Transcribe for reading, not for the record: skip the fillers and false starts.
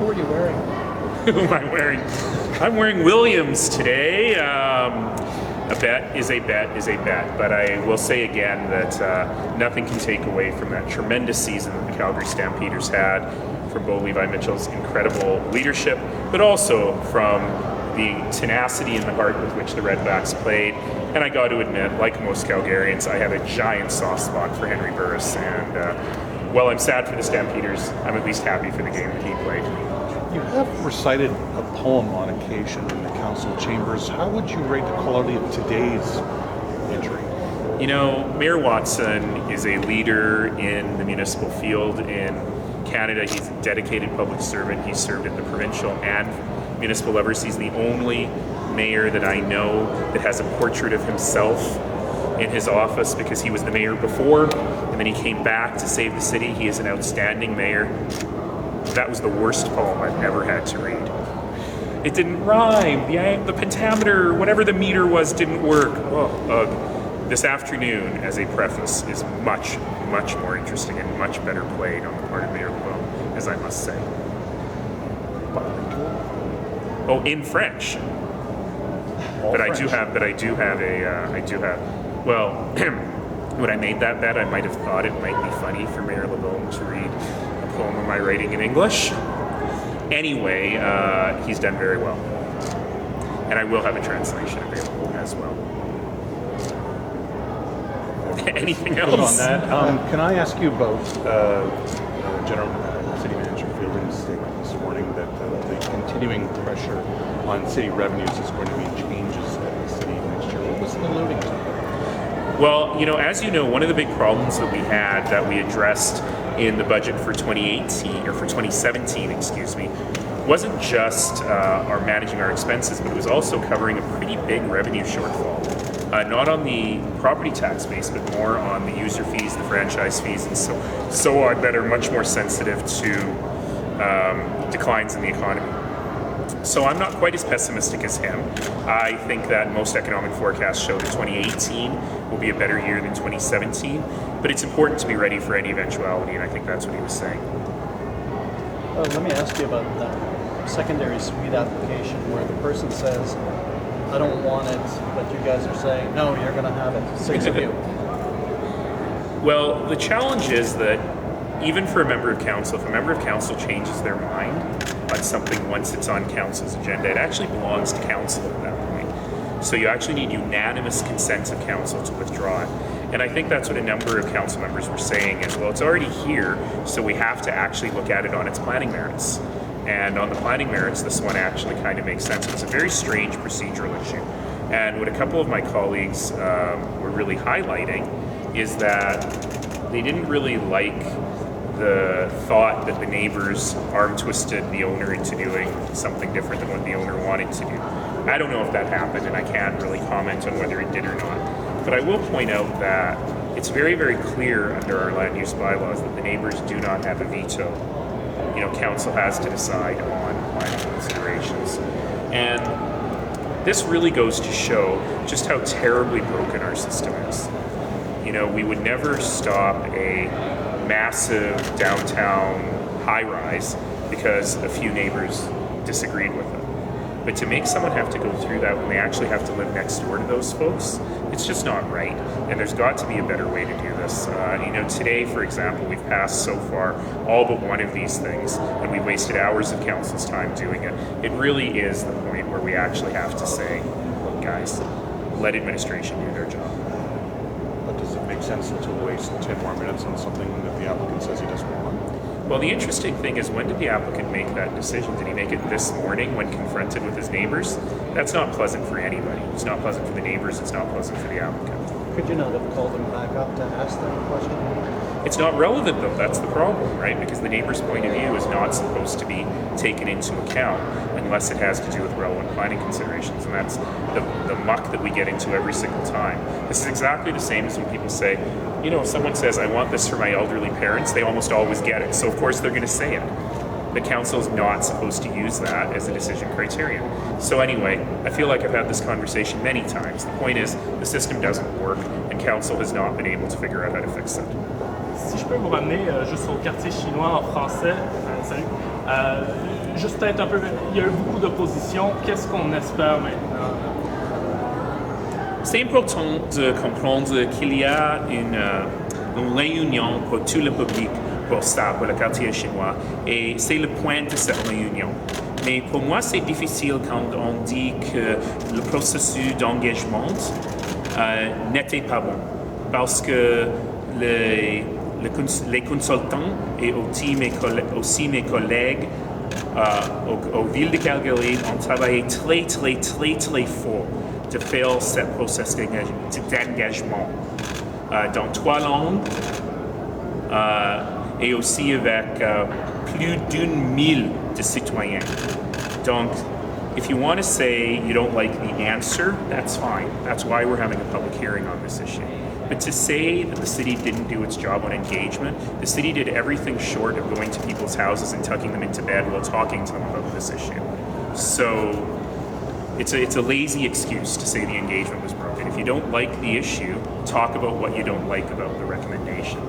Who are you wearing? Who am I wearing? I'm wearing Williams today. A bet is a bet is a bet, but I will say again that nothing can take away from that tremendous season that the Calgary Stampeders had, from Bo Levi Mitchell's incredible leadership, but also from the tenacity and the heart with which the Redbacks played. And I got to admit, like most Calgarians, I have a giant soft spot for Henry Burris, and while I'm sad for the Stampeders, I'm at least happy for the game that he played. You have recited a poem on occasion in the council chambers. How would you rate the quality of today's entry? You know, Mayor Watson is a leader in the municipal field in Canada. He's a dedicated public servant. He's served at the provincial and municipal levels. He's the only mayor that I know that has a portrait of himself in his office, because he was the mayor before and then he came back to save the city. He is an outstanding mayor. That was the worst poem I've ever had to read. It didn't rhyme. The pentameter, whatever the meter was, didn't work. This afternoon, as a preface, is much, much more interesting and much better played on the part of Mayor Lebeau, as I must say. Oh, in French. But I do have well, when I made that bet, I might have thought it might be funny for Mayor Lebeau to read a poem of my writing in English. Anyway, he's done very well. And I will have a translation available as well. Anything else? On that, can I ask you about General City Manager Fielding's statement this morning that the continuing pressure on city revenues is going to be changes at the city next year? What was he alluding to? Well, you know, as you know, one of the big problems that we had that we addressed in the budget for 2018, or for 2017, excuse me, wasn't just our managing our expenses, but it was also covering a pretty big revenue shortfall. Not on the property tax base, but more on the user fees, the franchise fees, and so on, that are much more sensitive to declines in the economy. So I'm not quite as pessimistic as him. I think that most economic forecasts show that 2018 will be a better year than 2017, but it's important to be ready for any eventuality, and I think that's what he was saying. Let me ask you about that secondary suite application where the person says, I don't want it, but you guys are saying, no, you're going to have it, 6 of you. Well, the challenge is that even for a member of council, if a member of council changes their mind on something once it's on council's agenda, it actually belongs to council at that point. So you actually need unanimous consent of council to withdraw it. And I think that's what a number of council members were saying is, well, it's already here, so we have to actually look at it on its planning merits. And on the planning merits, this one actually kind of makes sense. It's a very strange procedural issue. And what a couple of my colleagues were really highlighting is that they didn't really like the thought that the neighbors arm twisted the owner into doing something different than what the owner wanted to do. I don't know if that happened, and I can't really comment on whether it did or not. But I will point out that it's very, very clear under our land use bylaws that the neighbors do not have a veto. You know, council has to decide on planning considerations. And this really goes to show just how terribly broken our system is. You know, we would never stop a massive downtown high-rise because a few neighbors disagreed with it. But to make someone have to go through that when they actually have to live next door to those folks, it's just not right. And there's got to be a better way to do this. You know, today, for example, we've passed so far all but one of these things, and we wasted hours of council's time doing it. It really is the point where we actually have to say, look, guys, let administration do their job. But does it make sense to waste 10 more minutes on something that the applicant says he doesn't want? Well, the interesting thing is, when did the applicant make that decision? Did he make it this morning when confronted with his neighbors? That's not pleasant for anybody. It's not pleasant for the neighbors. It's not pleasant for the applicant. Could you not have called them back up to ask them a question? It's not relevant, though. That's the problem, right? Because the neighbor's point of view is not supposed to be taken into account unless it has to do with relevant planning considerations. And that's the muck that we get into every single time. This is exactly the same as when people say, you know, if someone says, I want this for my elderly parents, they almost always get it. So, of course, they're going to say it. The council is not supposed to use that as a decision criterion. So anyway, I feel like I've had this conversation many times. The point is, the system doesn't work, and council has not been able to figure out how to fix it. Si je peux vous ramener juste au quartier chinois en français, salut. juste peut-être un peu, il y a eu beaucoup d'opposition. Qu'est-ce qu'on espère maintenant? C'est important de comprendre qu'il y a une réunion pour tout le public pour ça, pour le quartier chinois, et c'est le point de cette réunion. Mais pour moi, c'est difficile quand on dit que le processus d'engagement n'était pas bon, parce que les consultants et aussi mes collègues aux villes de Calgary ont travaillé très fort de faire ce processus d'engagement dans 3 langues et aussi avec plus d'1 000 de citoyens. Donc, if you want to say you don't like the answer, that's fine. That's why we're having a public hearing on this issue. But to say that the city didn't do its job on engagement, the city did everything short of going to people's houses and tucking them into bed while talking to them about this issue. So it's a lazy excuse to say the engagement was broken. If you don't like the issue, talk about what you don't like about the recommendation.